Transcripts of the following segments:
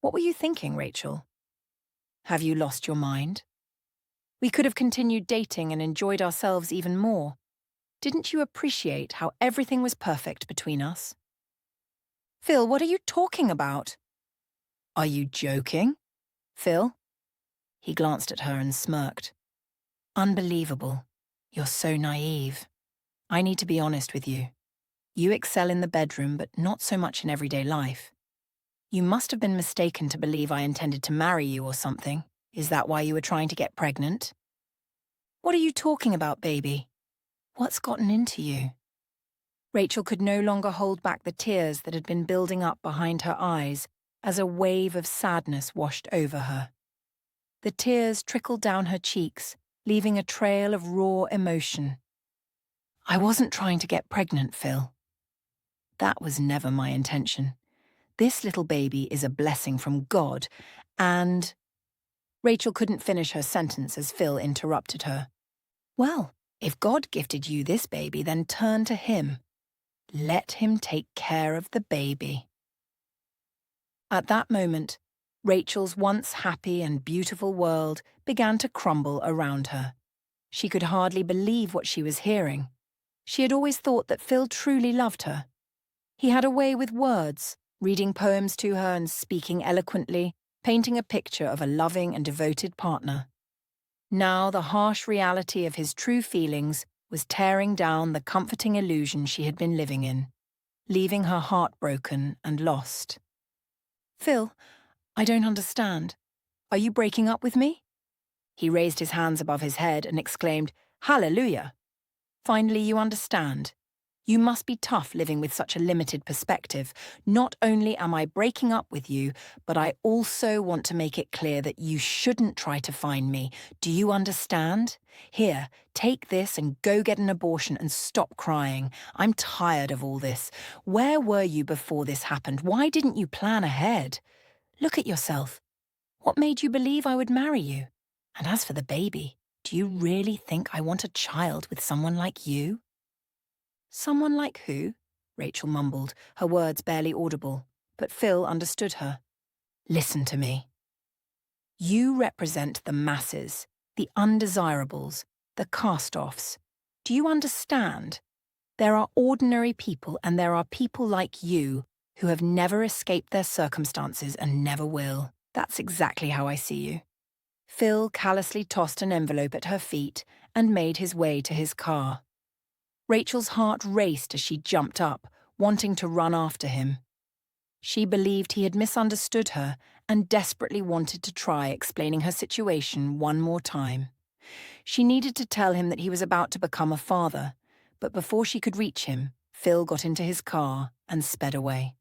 What were you thinking, Rachel? Have you lost your mind? We could have continued dating and enjoyed ourselves even more. Didn't you appreciate how everything was perfect between us? Phil, what are you talking about? Are you joking? Phil? He glanced at her and smirked. Unbelievable. You're so naive. I need to be honest with you. You excel in the bedroom, but not so much in everyday life. You must have been mistaken to believe I intended to marry you or something. Is that why you were trying to get pregnant? What are you talking about, baby? What's gotten into you? Rachel could no longer hold back the tears that had been building up behind her eyes as a wave of sadness washed over her. The tears trickled down her cheeks, leaving a trail of raw emotion. I wasn't trying to get pregnant, Phil. That was never my intention. This little baby is a blessing from God, and... Rachel couldn't finish her sentence as Phil interrupted her. Well, if God gifted you this baby, then turn to him. Let him take care of the baby. At that moment, Rachel's once happy and beautiful world began to crumble around her. She could hardly believe what she was hearing. She had always thought that Phil truly loved her. He had a way with words, reading poems to her and speaking eloquently, painting a picture of a loving and devoted partner. Now the harsh reality of his true feelings was tearing down the comforting illusion she had been living in, leaving her heartbroken and lost. Phil, I don't understand. Are you breaking up with me? He raised his hands above his head and exclaimed, Hallelujah! Finally you understand. You must be tough living with such a limited perspective. Not only am I breaking up with you, but I also want to make it clear that you shouldn't try to find me. Do you understand? Here, take this and go get an abortion and stop crying. I'm tired of all this. Where were you before this happened? Why didn't you plan ahead? Look at yourself. What made you believe I would marry you? And as for the baby, do you really think I want a child with someone like you? Someone like who? Rachel mumbled, her words barely audible, but Phil understood her. Listen to me. You represent the masses, the undesirables, the cast-offs. Do you understand? There are ordinary people and there are people like you who have never escaped their circumstances and never will. That's exactly how I see you. Phil callously tossed an envelope at her feet and made his way to his car. Rachel's heart raced as she jumped up, wanting to run after him. She believed he had misunderstood her and desperately wanted to try explaining her situation one more time. She needed to tell him that he was about to become a father, but before she could reach him, Phil got into his car and sped away.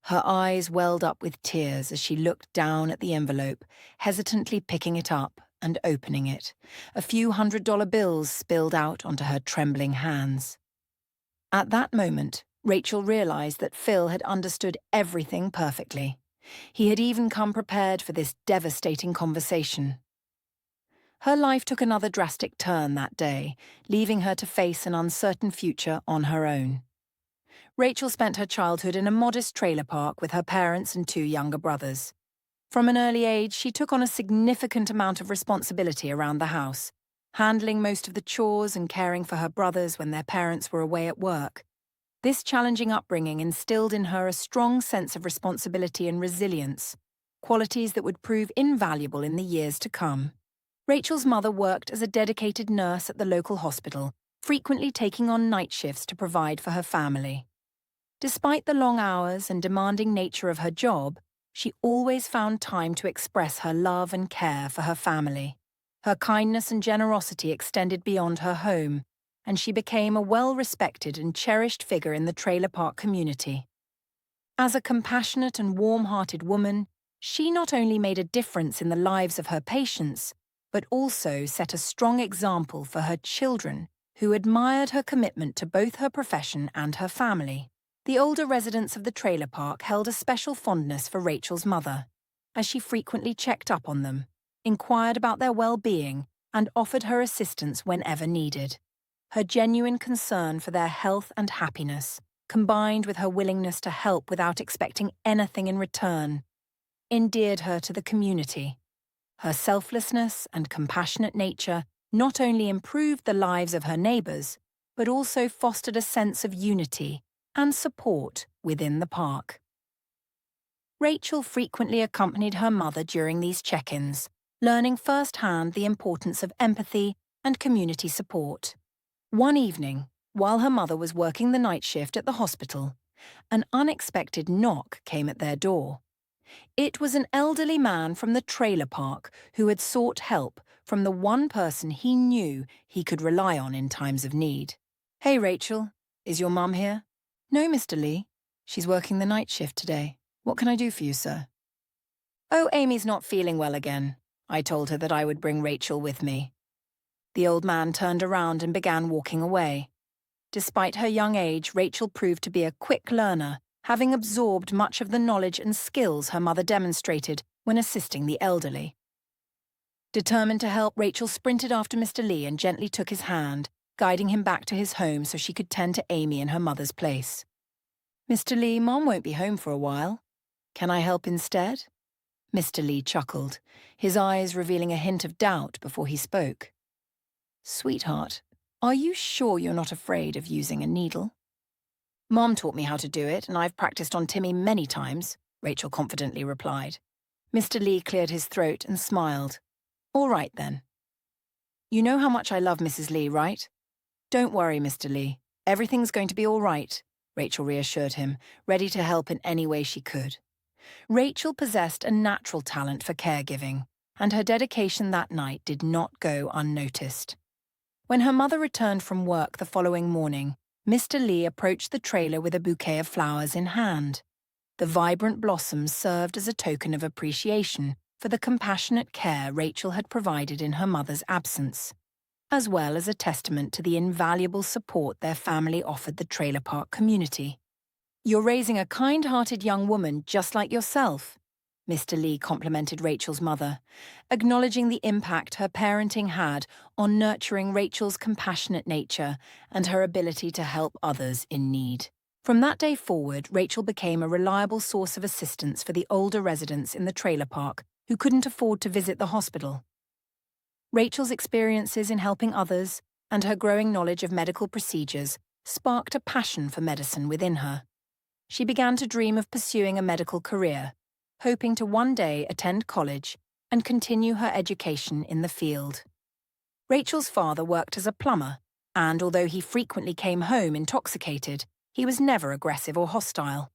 Her eyes welled up with tears as she looked down at the envelope, hesitantly picking it up and opening it. A few $100 bills spilled out onto her trembling hands. At that moment, Rachel realized that Phil had understood everything perfectly. He had even come prepared for this devastating conversation. Her life took another drastic turn that day, leaving her to face an uncertain future on her own. Rachel spent her childhood in a modest trailer park with her parents and two younger brothers. From an early age, she took on a significant amount of responsibility around the house, handling most of the chores and caring for her brothers when their parents were away at work. This challenging upbringing instilled in her a strong sense of responsibility and resilience, qualities that would prove invaluable in the years to come. Rachel's mother worked as a dedicated nurse at the local hospital, frequently taking on night shifts to provide for her family. Despite the long hours and demanding nature of her job, she always found time to express her love and care for her family. Her kindness and generosity extended beyond her home, and she became a well-respected and cherished figure in the trailer park community. As a compassionate and warm-hearted woman, she not only made a difference in the lives of her patients, but also set a strong example for her children, who admired her commitment to both her profession and her family. The older residents of the trailer park held a special fondness for Rachel's mother, as she frequently checked up on them, inquired about their well-being, and offered her assistance whenever needed. Her genuine concern for their health and happiness, combined with her willingness to help without expecting anything in return, endeared her to the community. Her selflessness and compassionate nature not only improved the lives of her neighbours, but also fostered a sense of unity and support within the park. Rachel frequently accompanied her mother during these check-ins, learning firsthand the importance of empathy and community support. One evening, while her mother was working the night shift at the hospital, an unexpected knock came at their door. It was an elderly man from the trailer park who had sought help from the one person he knew he could rely on in times of need. "Hey, Rachel, is your mum here?" "No, Mr. Lee. She's working the night shift today. What can I do for you, sir?" "Oh, Amy's not feeling well again. I told her that I would bring Rachel with me." The old man turned around and began walking away. Despite her young age, Rachel proved to be a quick learner, having absorbed much of the knowledge and skills her mother demonstrated when assisting the elderly. Determined to help, Rachel sprinted after Mr. Lee and gently took his hand, guiding him back to his home so she could tend to Amy in her mother's place. "Mr. Lee, Mom won't be home for a while. Can I help instead?" Mr. Lee chuckled, his eyes revealing a hint of doubt before he spoke. "Sweetheart, are you sure you're not afraid of using a needle?" "Mom taught me how to do it, and I've practiced on Timmy many times," Rachel confidently replied. Mr. Lee cleared his throat and smiled. "All right, then. You know how much I love Mrs. Lee, right?" "Don't worry, Mr. Lee. Everything's going to be all right," Rachel reassured him, ready to help in any way she could. Rachel possessed a natural talent for caregiving, and her dedication that night did not go unnoticed. When her mother returned from work the following morning, Mr. Lee approached the trailer with a bouquet of flowers in hand. The vibrant blossoms served as a token of appreciation for the compassionate care Rachel had provided in her mother's absence, as well as a testament to the invaluable support their family offered the trailer park community. "You're raising a kind-hearted young woman just like yourself," Mr. Lee complimented Rachel's mother, acknowledging the impact her parenting had on nurturing Rachel's compassionate nature and her ability to help others in need. From that day forward, Rachel became a reliable source of assistance for the older residents in the trailer park who couldn't afford to visit the hospital. Rachel's experiences in helping others and her growing knowledge of medical procedures sparked a passion for medicine within her. She began to dream of pursuing a medical career, hoping to one day attend college and continue her education in the field. Rachel's father worked as a plumber, and although he frequently came home intoxicated, he was never aggressive or hostile.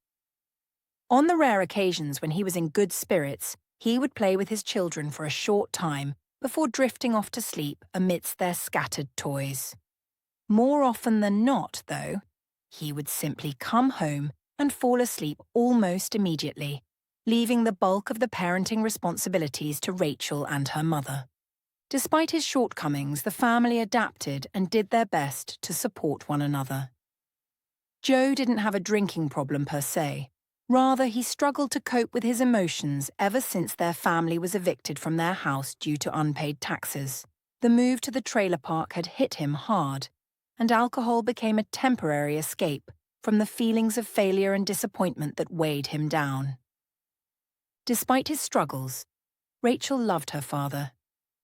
On the rare occasions when he was in good spirits, he would play with his children for a short time before drifting off to sleep amidst their scattered toys. More often than not, though, he would simply come home and fall asleep almost immediately, leaving the bulk of the parenting responsibilities to Rachel and her mother. Despite his shortcomings, the family adapted and did their best to support one another. Joe didn't have a drinking problem per se. Rather, he struggled to cope with his emotions ever since their family was evicted from their house due to unpaid taxes. The move to the trailer park had hit him hard, and alcohol became a temporary escape from the feelings of failure and disappointment that weighed him down. Despite his struggles, Rachel loved her father,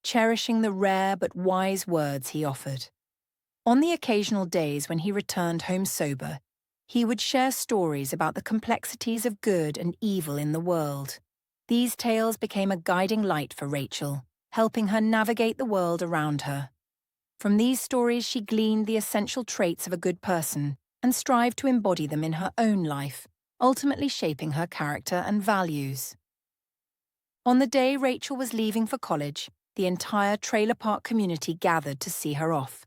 cherishing the rare but wise words he offered. On the occasional days when he returned home sober, he would share stories about the complexities of good and evil in the world. These tales became a guiding light for Rachel, helping her navigate the world around her. From these stories, she gleaned the essential traits of a good person and strived to embody them in her own life, ultimately shaping her character and values. On the day Rachel was leaving for college, the entire trailer park community gathered to see her off.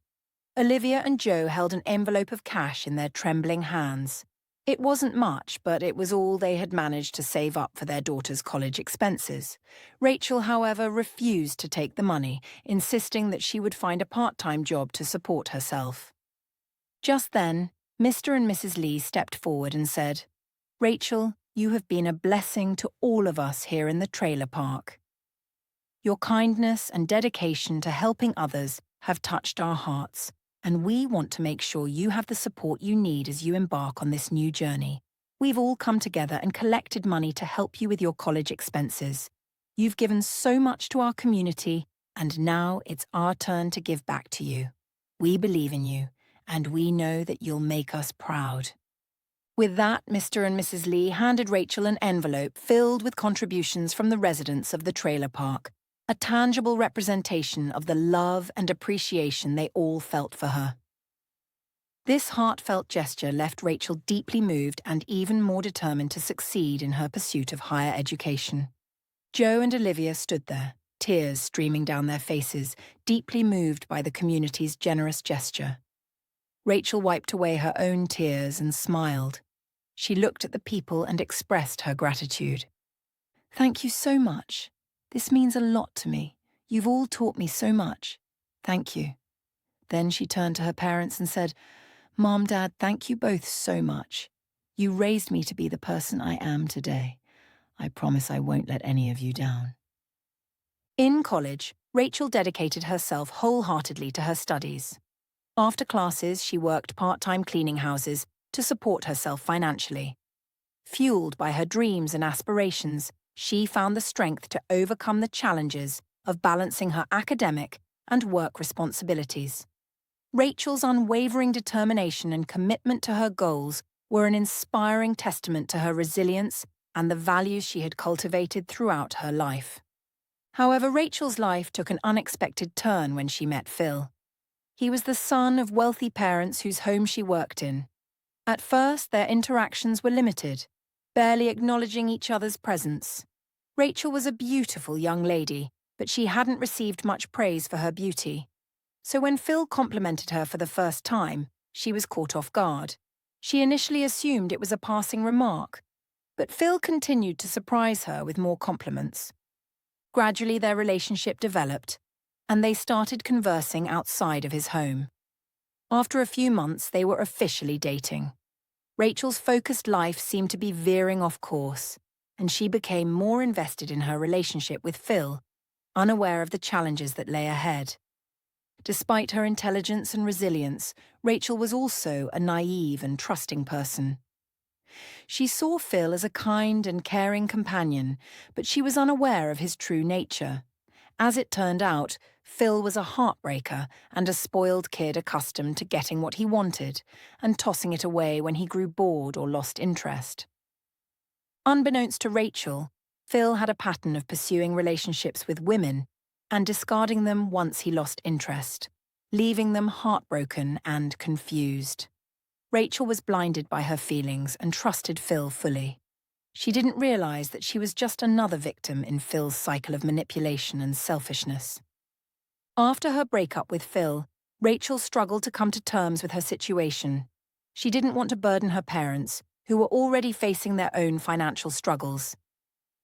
Olivia and Joe held an envelope of cash in their trembling hands. It wasn't much, but it was all they had managed to save up for their daughter's college expenses. Rachel, however, refused to take the money, insisting that she would find a part-time job to support herself. Just then, Mr. and Mrs. Lee stepped forward and said, "Rachel, you have been a blessing to all of us here in the trailer park. Your kindness and dedication to helping others have touched our hearts, and we want to make sure you have the support you need as you embark on this new journey. We've all come together and collected money to help you with your college expenses. You've given so much to our community, and now it's our turn to give back to you. We believe in you, and we know that you'll make us proud." With that, Mr. and Mrs. Lee handed Rachel an envelope filled with contributions from the residents of the trailer park, a tangible representation of the love and appreciation they all felt for her. This heartfelt gesture left Rachel deeply moved and even more determined to succeed in her pursuit of higher education. Joe and Olivia stood there, tears streaming down their faces, deeply moved by the community's generous gesture. Rachel wiped away her own tears and smiled. She looked at the people and expressed her gratitude. "Thank you so much. This means a lot to me. You've all taught me so much. Thank you." Then she turned to her parents and said, "Mom, Dad, thank you both so much. You raised me to be the person I am today. I promise I won't let any of you down." In college, Rachel dedicated herself wholeheartedly to her studies. After classes, she worked part-time cleaning houses to support herself financially. Fueled by her dreams and aspirations, she found the strength to overcome the challenges of balancing her academic and work responsibilities. Rachel's unwavering determination and commitment to her goals were an inspiring testament to her resilience and the values she had cultivated throughout her life. However, Rachel's life took an unexpected turn when she met Phil. He was the son of wealthy parents whose home she worked in. At first, their interactions were limited, barely acknowledging each other's presence. Rachel was a beautiful young lady, but she hadn't received much praise for her beauty. So when Phil complimented her for the first time, she was caught off guard. She initially assumed it was a passing remark, but Phil continued to surprise her with more compliments. Gradually, their relationship developed, and they started conversing outside of his home. After a few months, they were officially dating. Rachel's focused life seemed to be veering off course, and she became more invested in her relationship with Phil, unaware of the challenges that lay ahead. Despite her intelligence and resilience, Rachel was also a naive and trusting person. She saw Phil as a kind and caring companion, but she was unaware of his true nature. As it turned out, Phil was a heartbreaker and a spoiled kid accustomed to getting what he wanted and tossing it away when he grew bored or lost interest. Unbeknownst to Rachel, Phil had a pattern of pursuing relationships with women and discarding them once he lost interest, leaving them heartbroken and confused. Rachel was blinded by her feelings and trusted Phil fully. She didn't realize that she was just another victim in Phil's cycle of manipulation and selfishness. After her breakup with Phil, Rachel struggled to come to terms with her situation. She didn't want to burden her parents, who were already facing their own financial struggles.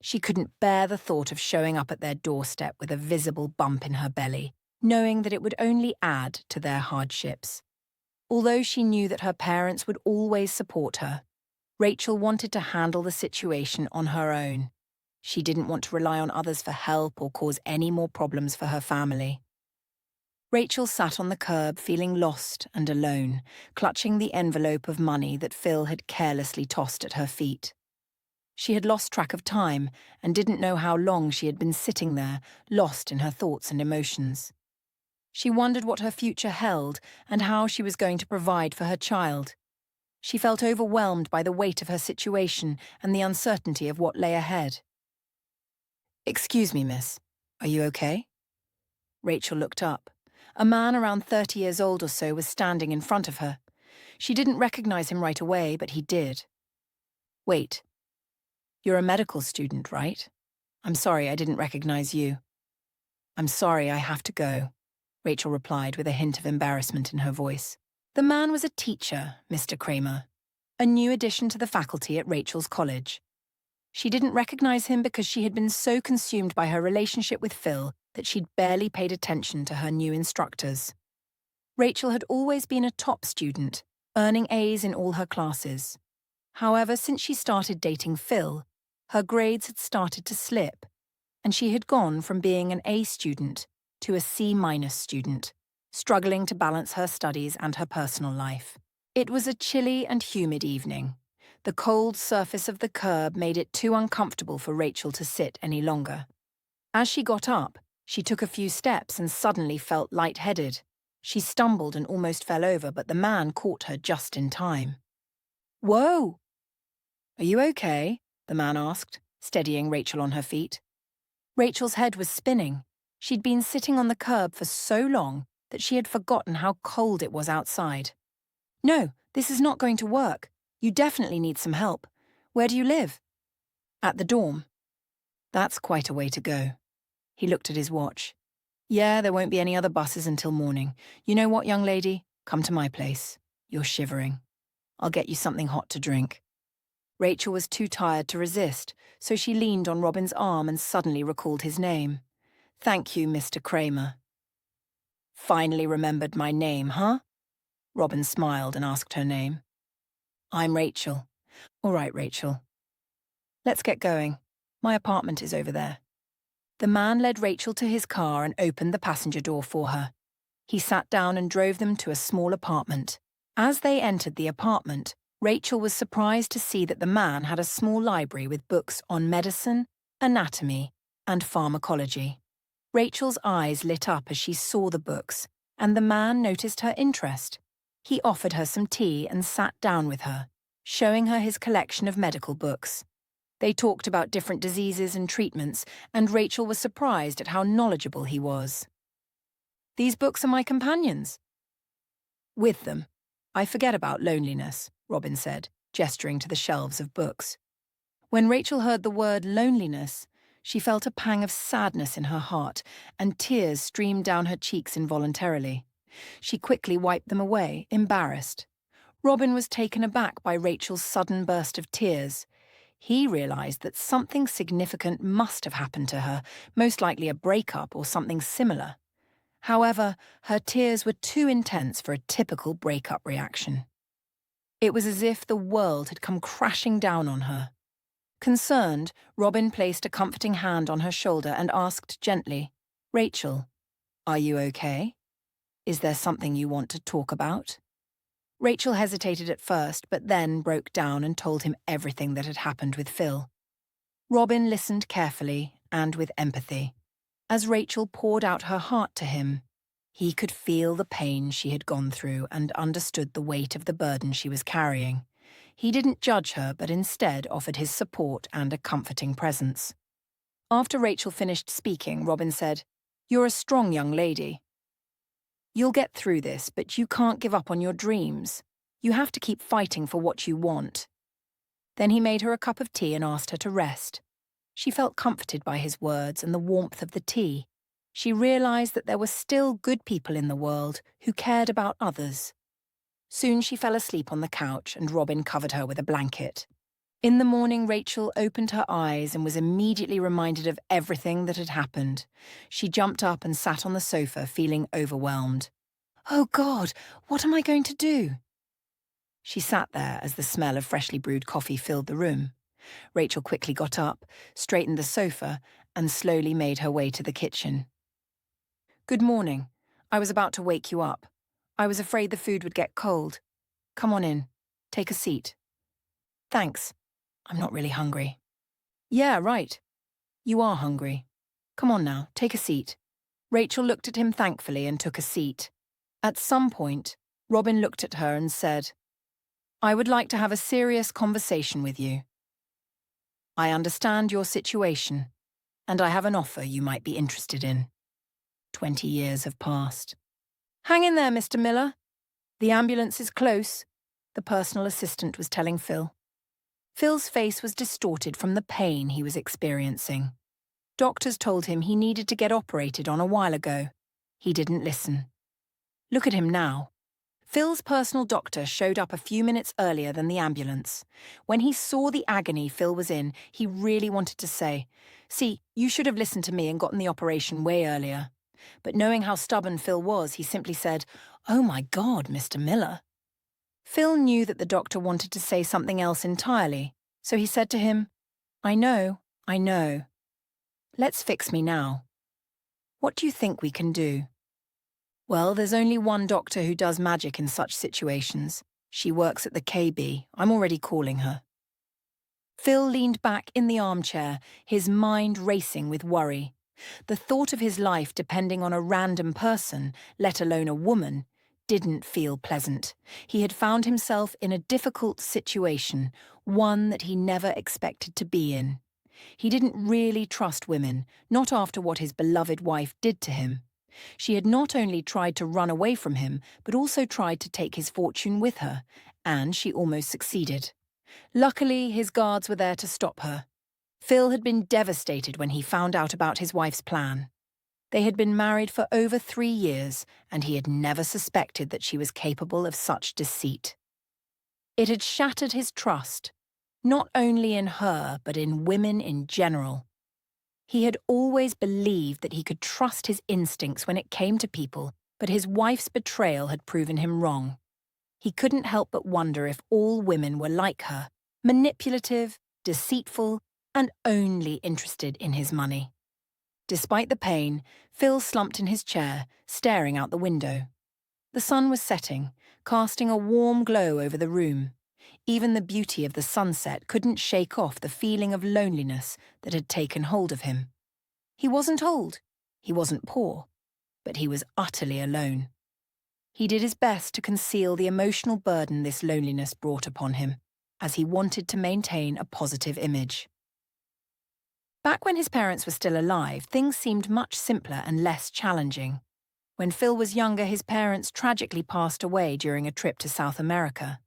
She couldn't bear the thought of showing up at their doorstep with a visible bump in her belly, knowing that it would only add to their hardships. Although she knew that her parents would always support her, Rachel wanted to handle the situation on her own. She didn't want to rely on others for help or cause any more problems for her family. Rachel sat on the curb feeling lost and alone, clutching the envelope of money that Phil had carelessly tossed at her feet. She had lost track of time and didn't know how long she had been sitting there, lost in her thoughts and emotions. She wondered what her future held and how she was going to provide for her child. She felt overwhelmed by the weight of her situation and the uncertainty of what lay ahead. "Excuse me, miss. Are you okay?" Rachel looked up. A man around 30 years old or so was standing in front of her. She didn't recognize him right away, but he did. "Wait. You're a medical student, right? I'm sorry I didn't recognize you." "I'm sorry, I have to go," Rachel replied with a hint of embarrassment in her voice. The man was a teacher, Mr. Kramer, a new addition to the faculty at Rachel's college. She didn't recognize him because she had been so consumed by her relationship with Phil that she'd barely paid attention to her new instructors. Rachel had always been a top student, earning A's in all her classes. However, since she started dating Phil, her grades had started to slip, and she had gone from being an A student to a C- student, struggling to balance her studies and her personal life. It was a chilly and humid evening. The cold surface of the curb made it too uncomfortable for Rachel to sit any longer. As she got up, she took a few steps and suddenly felt lightheaded. She stumbled and almost fell over, but the man caught her just in time. "Whoa! Are you okay?" the man asked, steadying Rachel on her feet. Rachel's head was spinning. She'd been sitting on the curb for so long that she had forgotten how cold it was outside. "No, this is not going to work. You definitely need some help. Where do you live?" "At the dorm." "That's quite a way to go." He looked at his watch. "Yeah, there won't be any other buses until morning. You know what, young lady? Come to my place. You're shivering. I'll get you something hot to drink." Rachel was too tired to resist, so she leaned on Robin's arm and suddenly recalled his name. "Thank you, Mr. Kramer." "Finally remembered my name, huh?" Robin smiled and asked her name. "I'm Rachel." "All right, Rachel. Let's get going. My apartment is over there." The man led Rachel to his car and opened the passenger door for her. He sat down and drove them to a small apartment. As they entered the apartment, Rachel was surprised to see that the man had a small library with books on medicine, anatomy, and pharmacology. Rachel's eyes lit up as she saw the books, and the man noticed her interest. He offered her some tea and sat down with her, showing her his collection of medical books. They talked about different diseases and treatments, and Rachel was surprised at how knowledgeable he was. "These books are my companions." "With them, I forget about loneliness," Robin said, gesturing to the shelves of books. When Rachel heard the word loneliness, she felt a pang of sadness in her heart, and tears streamed down her cheeks involuntarily. She quickly wiped them away, embarrassed. Robin was taken aback by Rachel's sudden burst of tears. He realized that something significant must have happened to her, most likely a breakup or something similar. However, her tears were too intense for a typical breakup reaction. It was as if the world had come crashing down on her. Concerned, Robin placed a comforting hand on her shoulder and asked gently, "Rachel, are you okay? Is there something you want to talk about?" Rachel hesitated at first, but then broke down and told him everything that had happened with Phil. Robin listened carefully and with empathy. As Rachel poured out her heart to him, he could feel the pain she had gone through and understood the weight of the burden she was carrying. He didn't judge her, but instead offered his support and a comforting presence. After Rachel finished speaking, Robin said, "You're a strong young lady. You'll get through this, but you can't give up on your dreams. You have to keep fighting for what you want." Then he made her a cup of tea and asked her to rest. She felt comforted by his words and the warmth of the tea. She realized that there were still good people in the world who cared about others. Soon she fell asleep on the couch and Robin covered her with a blanket. In the morning, Rachel opened her eyes and was immediately reminded of everything that had happened. She jumped up and sat on the sofa, feeling overwhelmed. "Oh God, what am I going to do?" She sat there as the smell of freshly brewed coffee filled the room. Rachel quickly got up, straightened the sofa, and slowly made her way to the kitchen. "Good morning. I was about to wake you up. I was afraid the food would get cold. Come on in. Take a seat." "Thanks. I'm not really hungry." "Yeah, right. You are hungry. Come on now, take a seat." Rachel looked at him thankfully and took a seat. At some point, Robin looked at her and said, "I would like to have a serious conversation with you. I understand your situation, and I have an offer you might be interested in." 20 years have passed. "Hang in there, Mr. Miller. The ambulance is close," the personal assistant was telling Phil. Phil's face was distorted from the pain he was experiencing. Doctors told him he needed to get operated on a while ago. He didn't listen. Look at him now. Phil's personal doctor showed up a few minutes earlier than the ambulance. When he saw the agony Phil was in, he really wanted to say, "See, you should have listened to me and gotten the operation way earlier." But knowing how stubborn Phil was, he simply said, "Oh my God, Mr. Miller." Phil knew that the doctor wanted to say something else entirely, so he said to him, I know. Let's fix me now. What do you think we can do?" "Well, there's only one doctor who does magic in such situations. She works at the KB. I'm already calling her. Phil leaned back in the armchair, his mind racing with worry. The thought of his life depending on a random person, let alone a woman, didn't feel pleasant. He had found himself in a difficult situation, one that he never expected to be in. He didn't really trust women, not after what his beloved wife did to him. She had not only tried to run away from him, but also tried to take his fortune with her, and she almost succeeded. Luckily, his guards were there to stop her. Phil had been devastated when he found out about his wife's plan. They had been married for over 3 years, and he had never suspected that she was capable of such deceit. It had shattered his trust, not only in her, but in women in general. He had always believed that he could trust his instincts when it came to people, but his wife's betrayal had proven him wrong. He couldn't help but wonder if all women were like her, manipulative, deceitful, and only interested in his money. Despite the pain, Phil slumped in his chair, staring out the window. The sun was setting, casting a warm glow over the room. Even the beauty of the sunset couldn't shake off the feeling of loneliness that had taken hold of him. He wasn't old, he wasn't poor, but he was utterly alone. He did his best to conceal the emotional burden this loneliness brought upon him, as he wanted to maintain a positive image. Back when his parents were still alive, things seemed much simpler and less challenging. When Phil was younger, his parents tragically passed away during a trip to South America.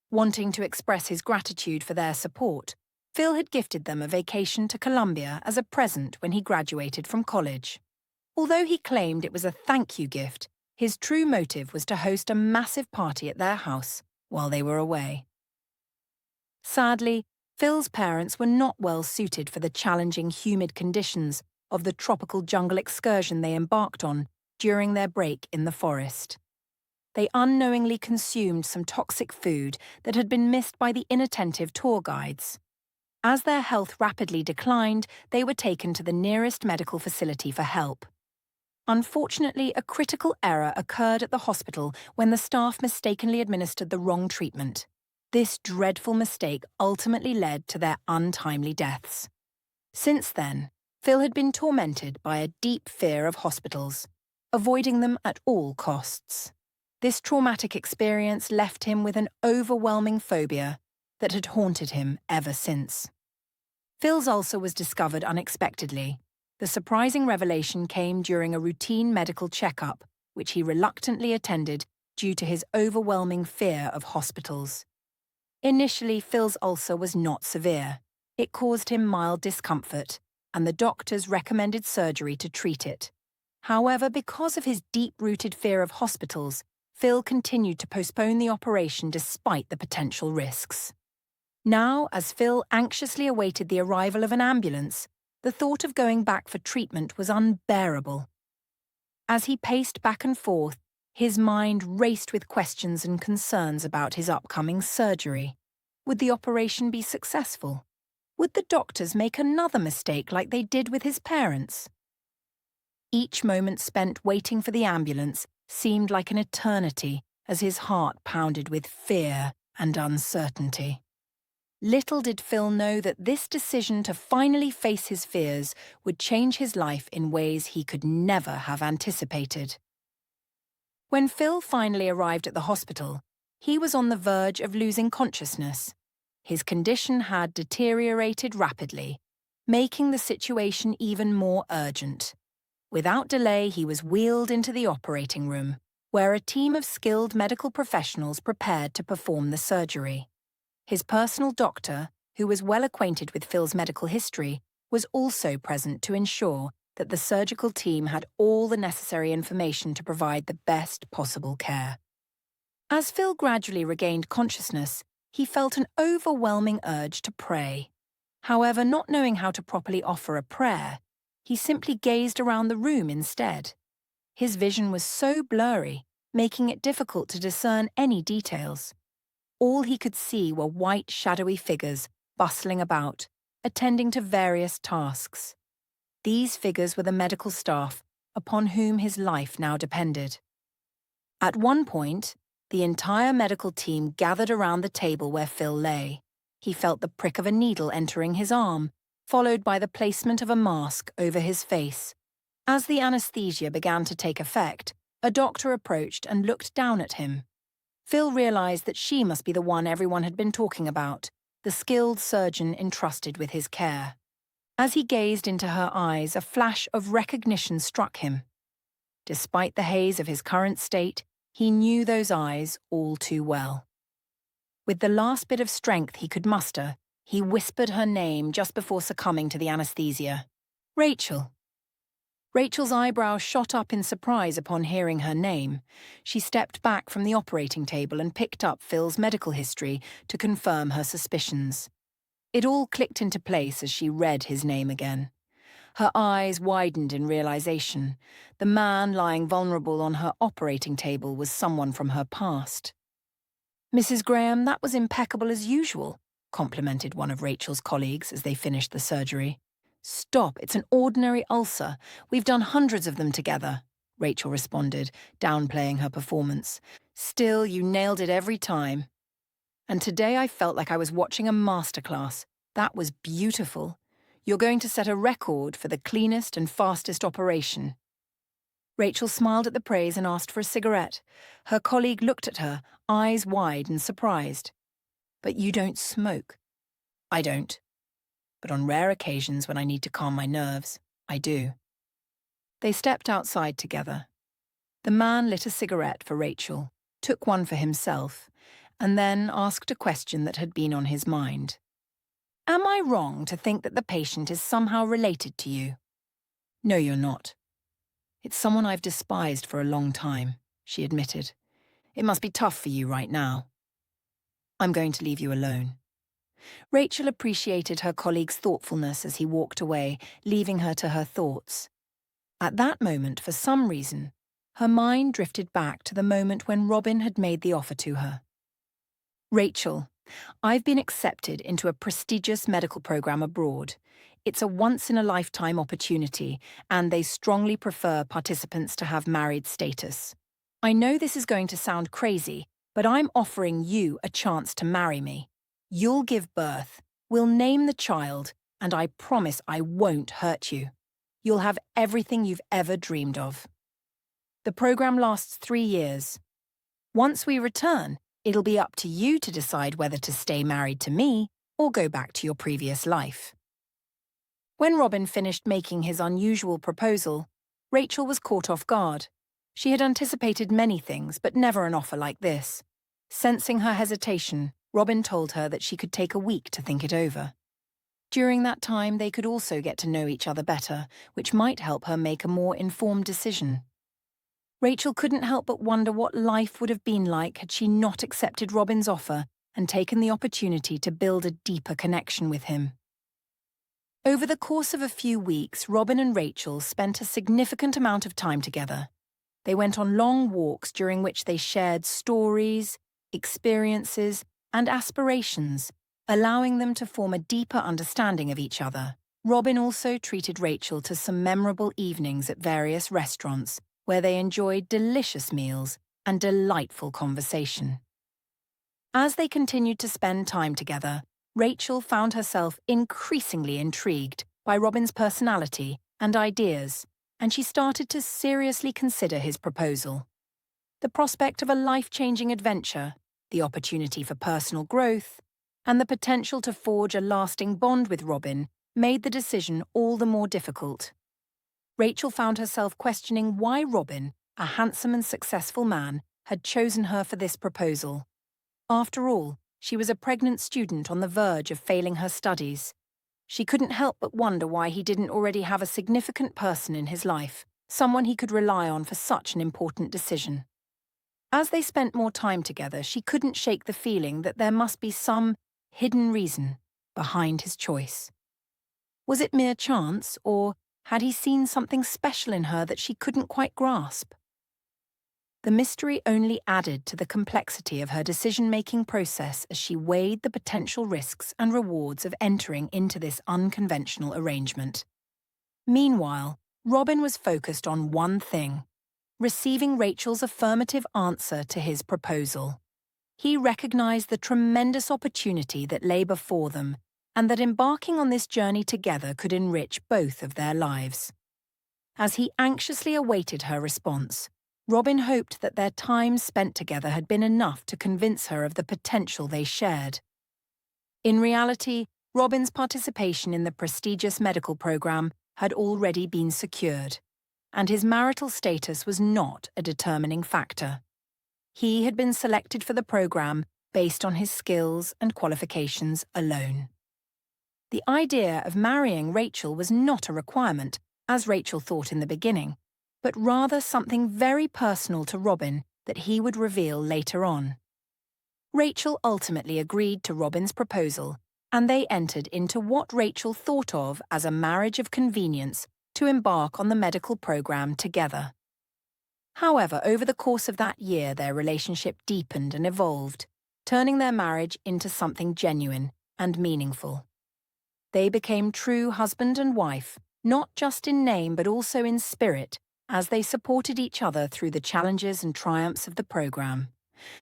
Wanting to express his gratitude for their support, Phil had gifted them a vacation to Colombia as a present when he graduated from college. Although he claimed it was a thank you gift, his true motive was to host a massive party at their house while they were away. Sadly, Phil's parents were not well suited for the challenging, humid conditions of the tropical jungle excursion they embarked on during their break in the forest. They unknowingly consumed some toxic food that had been missed by the inattentive tour guides. As their health rapidly declined, they were taken to the nearest medical facility for help. Unfortunately, a critical error occurred at the hospital when the staff mistakenly administered the wrong treatment. This dreadful mistake ultimately led to their untimely deaths. Since then, Phil had been tormented by a deep fear of hospitals, avoiding them at all costs. This traumatic experience left him with an overwhelming phobia that had haunted him ever since. Phil's ulcer was discovered unexpectedly. The surprising revelation came during a routine medical checkup, which he reluctantly attended due to his overwhelming fear of hospitals. Initially, Phil's ulcer was not severe. It caused him mild discomfort, and the doctors recommended surgery to treat it. However, because of his deep-rooted fear of hospitals, Phil continued to postpone the operation despite the potential risks. Now, as Phil anxiously awaited the arrival of an ambulance, the thought of going back for treatment was unbearable. As he paced back and forth, his mind raced with questions and concerns about his upcoming surgery. Would the operation be successful? Would the doctors make another mistake like they did with his parents? Each moment spent waiting for the ambulance seemed like an eternity as his heart pounded with fear and uncertainty. Little did Phil know that this decision to finally face his fears would change his life in ways he could never have anticipated. When Phil finally arrived at the hospital, he was on the verge of losing consciousness. His condition had deteriorated rapidly, making the situation even more urgent. Without delay, he was wheeled into the operating room, where a team of skilled medical professionals prepared to perform the surgery. His personal doctor, who was well acquainted with Phil's medical history, was also present to ensure that the surgical team had all the necessary information to provide the best possible care. As Phil gradually regained consciousness, he felt an overwhelming urge to pray. However, not knowing how to properly offer a prayer, he simply gazed around the room instead. His vision was so blurry, making it difficult to discern any details. All he could see were white, shadowy figures bustling about, attending to various tasks. These figures were the medical staff, upon whom his life now depended. At one point, the entire medical team gathered around the table where Phil lay. He felt the prick of a needle entering his arm, followed by the placement of a mask over his face. As the anesthesia began to take effect, a doctor approached and looked down at him. Phil realized that she must be the one everyone had been talking about, the skilled surgeon entrusted with his care. As he gazed into her eyes, a flash of recognition struck him. Despite the haze of his current state, he knew those eyes all too well. With the last bit of strength he could muster, he whispered her name just before succumbing to the anesthesia. Rachel. Rachel's eyebrows shot up in surprise upon hearing her name. She stepped back from the operating table and picked up Phil's medical history to confirm her suspicions. It all clicked into place as she read his name again. Her eyes widened in realization. The man lying vulnerable on her operating table was someone from her past. Mrs. Graham, that was impeccable as usual, complimented one of Rachel's colleagues as they finished the surgery. Stop, it's an ordinary ulcer. We've done hundreds of them together, Rachel responded, downplaying her performance. Still, you nailed it every time. And today I felt like I was watching a masterclass. That was beautiful. You're going to set a record for the cleanest and fastest operation. Rachel smiled at the praise and asked for a cigarette. Her colleague looked at her, eyes wide and surprised. But you don't smoke. I don't. But on rare occasions when I need to calm my nerves, I do. They stepped outside together. The man lit a cigarette for Rachel, took one for himself, and then asked a question that had been on his mind. Am I wrong to think that the patient is somehow related to you? No, you're not. It's someone I've despised for a long time, she admitted. It must be tough for you right now. I'm going to leave you alone. Rachel appreciated her colleague's thoughtfulness as he walked away, leaving her to her thoughts. At that moment, for some reason, her mind drifted back to the moment when Robin had made the offer to her. Rachel, I've been accepted into a prestigious medical program abroad. It's a once-in-a-lifetime opportunity, and they strongly prefer participants to have married status. I know this is going to sound crazy, but I'm offering you a chance to marry me. You'll give birth, we'll name the child, and I promise I won't hurt you. You'll have everything you've ever dreamed of. The program lasts 3 years. Once we return, it'll be up to you to decide whether to stay married to me or go back to your previous life. When Robin finished making his unusual proposal, Rachel was caught off guard. She had anticipated many things, but never an offer like this. Sensing her hesitation, Robin told her that she could take a week to think it over. During that time, they could also get to know each other better, which might help her make a more informed decision. Rachel couldn't help but wonder what life would have been like had she not accepted Robin's offer and taken the opportunity to build a deeper connection with him. Over the course of a few weeks, Robin and Rachel spent a significant amount of time together. They went on long walks during which they shared stories, experiences, and aspirations, allowing them to form a deeper understanding of each other. Robin also treated Rachel to some memorable evenings at various restaurants, where they enjoyed delicious meals and delightful conversation. As they continued to spend time together, Rachel found herself increasingly intrigued by Robin's personality and ideas, and she started to seriously consider his proposal. The prospect of a life-changing adventure, the opportunity for personal growth, and the potential to forge a lasting bond with Robin made the decision all the more difficult. Rachel found herself questioning why Robin, a handsome and successful man, had chosen her for this proposal. After all, she was a pregnant student on the verge of failing her studies. She couldn't help but wonder why he didn't already have a significant person in his life, someone he could rely on for such an important decision. As they spent more time together, she couldn't shake the feeling that there must be some hidden reason behind his choice. Was it mere chance, or had he seen something special in her that she couldn't quite grasp? The mystery only added to the complexity of her decision-making process as she weighed the potential risks and rewards of entering into this unconventional arrangement. Meanwhile, Robin was focused on one thing: receiving Rachel's affirmative answer to his proposal. He recognized the tremendous opportunity that lay before them and that embarking on this journey together could enrich both of their lives. As he anxiously awaited her response, Robin hoped that their time spent together had been enough to convince her of the potential they shared. In reality, Robin's participation in the prestigious medical program had already been secured, and his marital status was not a determining factor. He had been selected for the program based on his skills and qualifications alone. The idea of marrying Rachel was not a requirement, as Rachel thought in the beginning, but rather something very personal to Robin that he would reveal later on. Rachel ultimately agreed to Robin's proposal, and they entered into what Rachel thought of as a marriage of convenience to embark on the medical program together. However, over the course of that year, their relationship deepened and evolved, turning their marriage into something genuine and meaningful. They became true husband and wife, not just in name but also in spirit, as they supported each other through the challenges and triumphs of the program.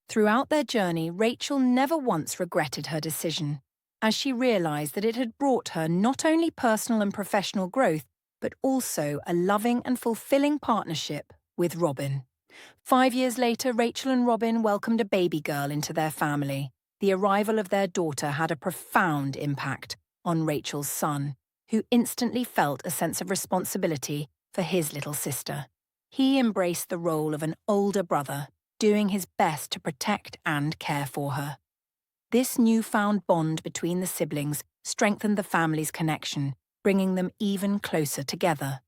Throughout their journey, Rachel never once regretted her decision, as she realized that it had brought her not only personal and professional growth, but also a loving and fulfilling partnership with Robin. 5 years later, Rachel and Robin welcomed a baby girl into their family. The arrival of their daughter had a profound impact on Rachel's son, who instantly felt a sense of responsibility for his little sister. He embraced the role of an older brother, doing his best to protect and care for her. This newfound bond between the siblings strengthened the family's connection, bringing them even closer together.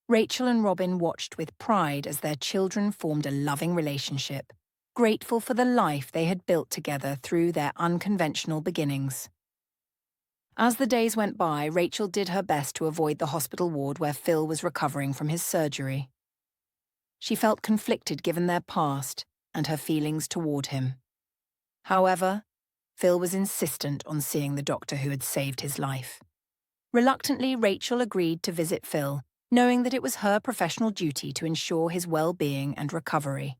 Rachel and Robin watched with pride as their children formed a loving relationship, grateful for the life they had built together through their unconventional beginnings. As the days went by, Rachel did her best to avoid the hospital ward where Phil was recovering from his surgery. She felt conflicted given their past and her feelings toward him. However, Phil was insistent on seeing the doctor who had saved his life. Reluctantly, Rachel agreed to visit Phil, knowing that it was her professional duty to ensure his well-being and recovery.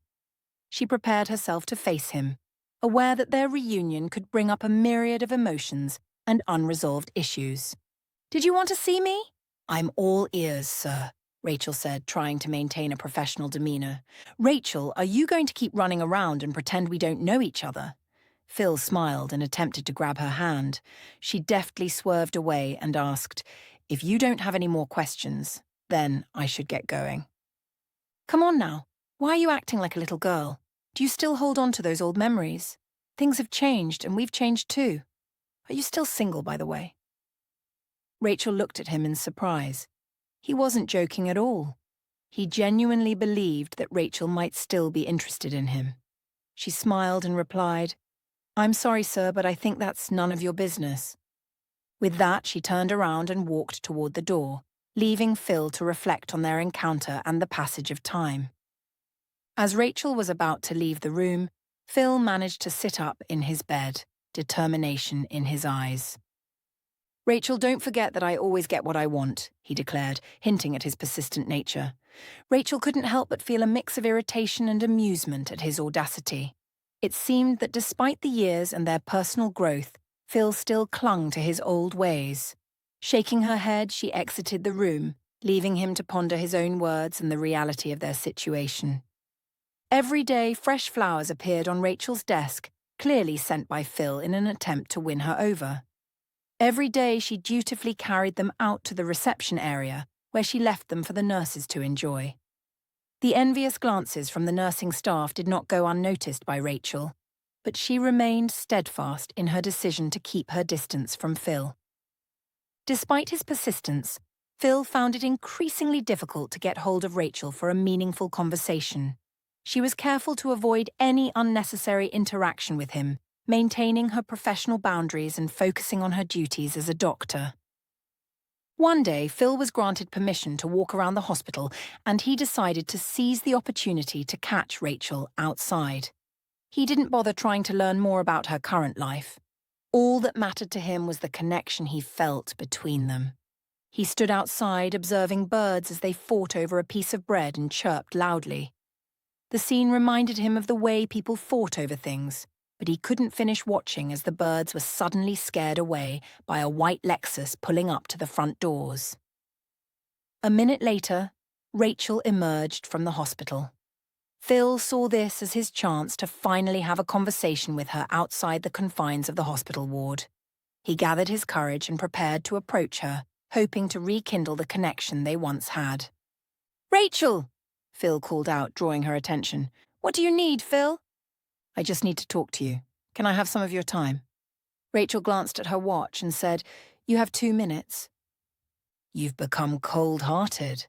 She prepared herself to face him, aware that their reunion could bring up a myriad of emotions and unresolved issues. "Did you want to see me?" "I'm all ears, sir," Rachel said, trying to maintain a professional demeanor. "Rachel, are you going to keep running around and pretend we don't know each other?" Phil smiled and attempted to grab her hand. She deftly swerved away and asked, "If you don't have any more questions, then I should get going." "Come on now. Why are you acting like a little girl? Do you still hold on to those old memories? Things have changed, and we've changed too. Are you still single, by the way?" Rachel looked at him in surprise. He wasn't joking at all. He genuinely believed that Rachel might still be interested in him. She smiled and replied, "I'm sorry, sir, but I think that's none of your business." With that, she turned around and walked toward the door, leaving Phil to reflect on their encounter and the passage of time. As Rachel was about to leave the room, Phil managed to sit up in his bed, determination in his eyes. "Rachel, don't forget that I always get what I want," he declared, hinting at his persistent nature. Rachel couldn't help but feel a mix of irritation and amusement at his audacity. It seemed that despite the years and their personal growth, Phil still clung to his old ways. Shaking her head, she exited the room, leaving him to ponder his own words and the reality of their situation. Every day, fresh flowers appeared on Rachel's desk, clearly sent by Phil in an attempt to win her over. Every day, she dutifully carried them out to the reception area, where she left them for the nurses to enjoy. The envious glances from the nursing staff did not go unnoticed by Rachel, but she remained steadfast in her decision to keep her distance from Phil. Despite his persistence, Phil found it increasingly difficult to get hold of Rachel for a meaningful conversation. She was careful to avoid any unnecessary interaction with him, maintaining her professional boundaries and focusing on her duties as a doctor. One day, Phil was granted permission to walk around the hospital, and he decided to seize the opportunity to catch Rachel outside. He didn't bother trying to learn more about her current life. All that mattered to him was the connection he felt between them. He stood outside observing birds as they fought over a piece of bread and chirped loudly. The scene reminded him of the way people fought over things, but he couldn't finish watching as the birds were suddenly scared away by a white Lexus pulling up to the front doors. A minute later, Rachel emerged from the hospital. Phil saw this as his chance to finally have a conversation with her outside the confines of the hospital ward. He gathered his courage and prepared to approach her, hoping to rekindle the connection they once had. "Rachel!" Phil called out, drawing her attention. "What do you need, Phil?" "I just need to talk to you. Can I have some of your time?" Rachel glanced at her watch and said, "You have 2 minutes." "You've become cold-hearted."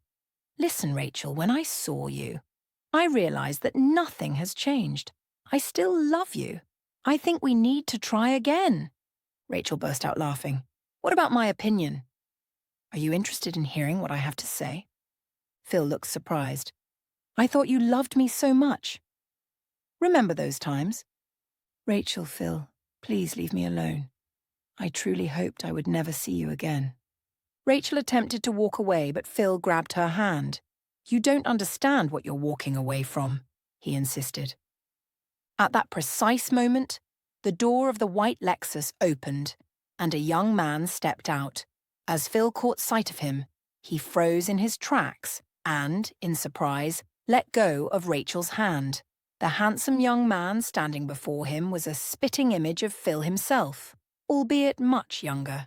"Listen, Rachel, when I saw you, I realized that nothing has changed. I still love you. I think we need to try again." Rachel burst out laughing. "What about my opinion?" "Are you interested in hearing what I have to say?" Phil looked surprised. "I thought you loved me so much." "Remember those times?" "Rachel, Phil, please leave me alone. I truly hoped I would never see you again." Rachel attempted to walk away, but Phil grabbed her hand. "You don't understand what you're walking away from," he insisted. At that precise moment, the door of the white Lexus opened, and a young man stepped out. As Phil caught sight of him, he froze in his tracks and, in surprise, let go of Rachel's hand. The handsome young man standing before him was a spitting image of Phil himself, albeit much younger.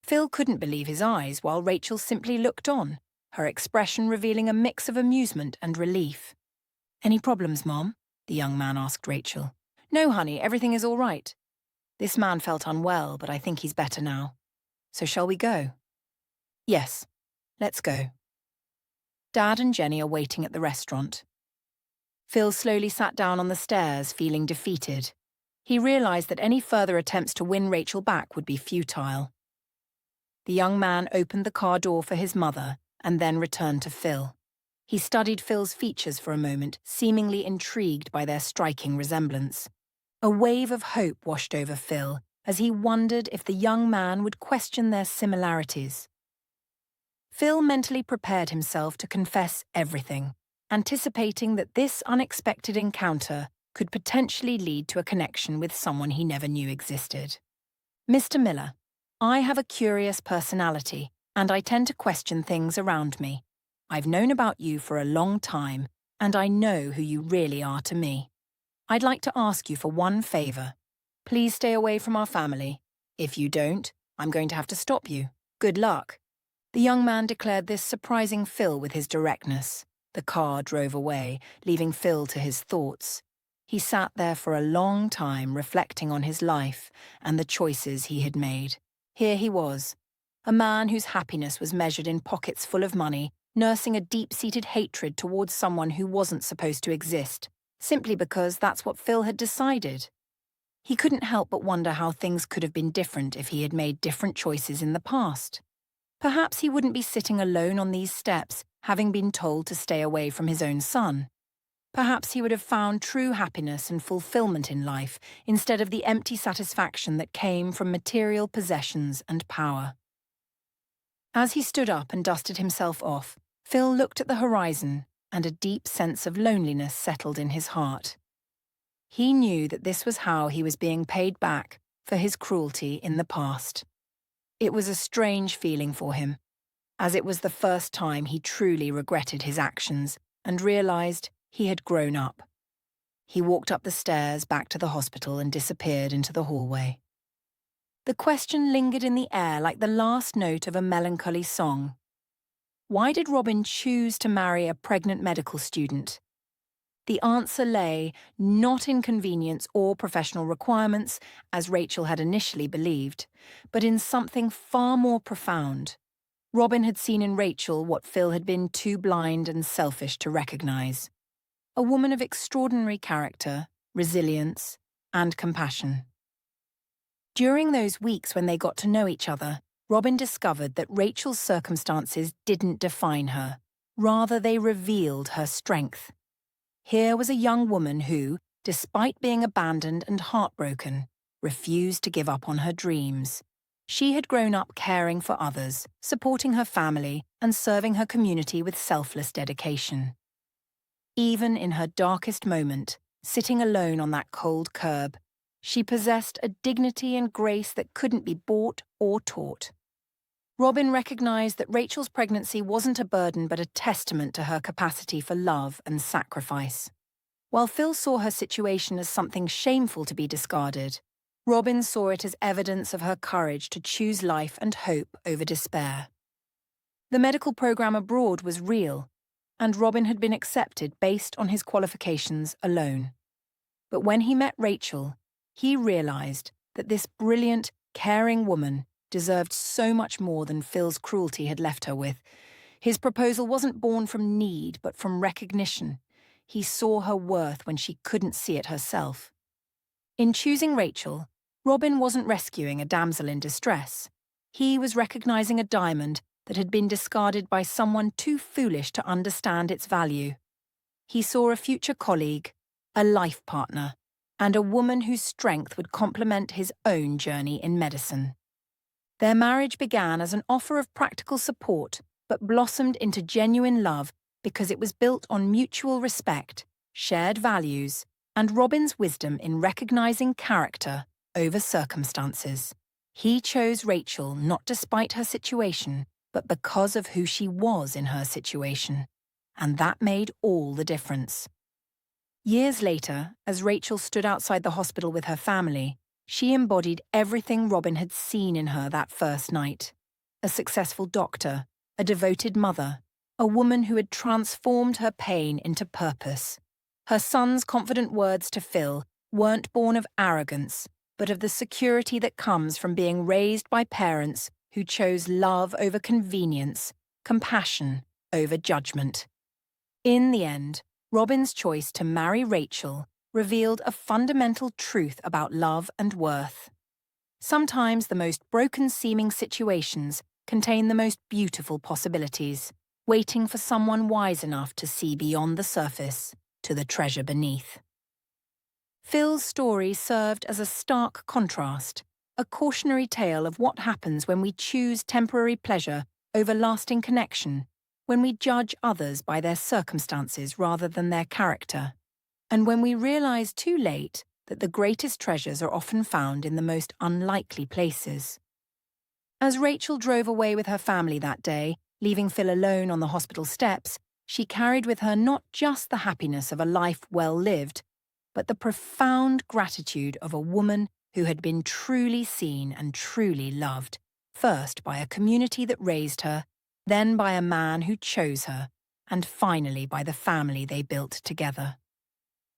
Phil couldn't believe his eyes while Rachel simply looked on, her expression revealing a mix of amusement and relief. "Any problems, Mom?" the young man asked Rachel. "No, honey, everything is all right. This man felt unwell, but I think he's better now. So shall we go?" "Yes, let's go." Dad and Jenny are waiting at the restaurant. Phil slowly sat down on the stairs, feeling defeated. He realized that any further attempts to win Rachel back would be futile. The young man opened the car door for his mother and then returned to Phil. He studied Phil's features for a moment, seemingly intrigued by their striking resemblance. A wave of hope washed over Phil as he wondered if the young man would question their similarities. Phil mentally prepared himself to confess everything, anticipating that this unexpected encounter could potentially lead to a connection with someone he never knew existed. "Mr. Miller, I have a curious personality, and I tend to question things around me. I've known about you for a long time, and I know who you really are to me. I'd like to ask you for one favor. Please stay away from our family. If you don't, I'm going to have to stop you. Good luck." The young man declared this, surprising Phil with his directness. The car drove away, leaving Phil to his thoughts. He sat there for a long time, reflecting on his life and the choices he had made. Here he was, a man whose happiness was measured in pockets full of money, nursing a deep-seated hatred towards someone who wasn't supposed to exist, simply because that's what Phil had decided. He couldn't help but wonder how things could have been different if he had made different choices in the past. Perhaps he wouldn't be sitting alone on these steps, having been told to stay away from his own son. Perhaps he would have found true happiness and fulfillment in life instead of the empty satisfaction that came from material possessions and power. As he stood up and dusted himself off, Phil looked at the horizon, and a deep sense of loneliness settled in his heart. He knew that this was how he was being paid back for his cruelty in the past. It was a strange feeling for him, as it was the first time he truly regretted his actions and realized he had grown up. He walked up the stairs back to the hospital and disappeared into the hallway. The question lingered in the air like the last note of a melancholy song. Why did Robin choose to marry a pregnant medical student? The answer lay not in convenience or professional requirements, as Rachel had initially believed, but in something far more profound. Robin had seen in Rachel what Phil had been too blind and selfish to recognize. A woman of extraordinary character, resilience, and compassion. During those weeks when they got to know each other, Robin discovered that Rachel's circumstances didn't define her. Rather, they revealed her strength. Here was a young woman who, despite being abandoned and heartbroken, refused to give up on her dreams. She had grown up caring for others, supporting her family, and serving her community with selfless dedication. Even in her darkest moment, sitting alone on that cold curb, She possessed a dignity and grace that couldn't be bought or taught. Robin recognized that Rachel's pregnancy wasn't a burden but a testament to her capacity for love and sacrifice. While Phil saw her situation as something shameful to be discarded, Robin saw it as evidence of her courage to choose life and hope over despair. The medical program abroad was real, and Robin had been accepted based on his qualifications alone. But when he met Rachel, he realized that this brilliant, caring woman deserved so much more than Phil's cruelty had left her with. His proposal wasn't born from need, but from recognition. He saw her worth when she couldn't see it herself. In choosing Rachel, Robin wasn't rescuing a damsel in distress. He was recognizing a diamond that had been discarded by someone too foolish to understand its value. He saw a future colleague, a life partner, and a woman whose strength would complement his own journey in medicine. Their marriage began as an offer of practical support, but blossomed into genuine love because it was built on mutual respect, shared values, and Robin's wisdom in recognizing character over circumstances. He chose Rachel not despite her situation, but because of who she was in her situation. And that made all the difference. Years later, as Rachel stood outside the hospital with her family, she embodied everything Robin had seen in her that first night. A successful doctor, a devoted mother, a woman who had transformed her pain into purpose. Her son's confident words to Phil weren't born of arrogance, but of the security that comes from being raised by parents who chose love over convenience, compassion over judgment. In the end, Robin's choice to marry Rachel revealed a fundamental truth about love and worth. Sometimes the most broken-seeming situations contain the most beautiful possibilities, waiting for someone wise enough to see beyond the surface to the treasure beneath. Phil's story served as a stark contrast, a cautionary tale of what happens when we choose temporary pleasure over lasting connection, when we judge others by their circumstances rather than their character, and when we realize too late that the greatest treasures are often found in the most unlikely places. As Rachel drove away with her family that day, leaving Phil alone on the hospital steps, she carried with her not just the happiness of a life well lived, but the profound gratitude of a woman who had been truly seen and truly loved, first by a community that raised her, then by a man who chose her, and finally by the family they built together.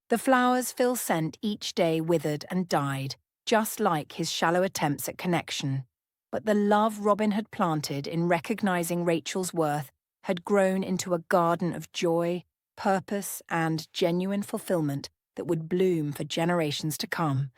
The flowers Phil sent each day withered and died, just like his shallow attempts at connection, but the love Robin had planted in recognizing Rachel's worth had grown into a garden of joy, purpose, and genuine fulfillment that would bloom for generations to come.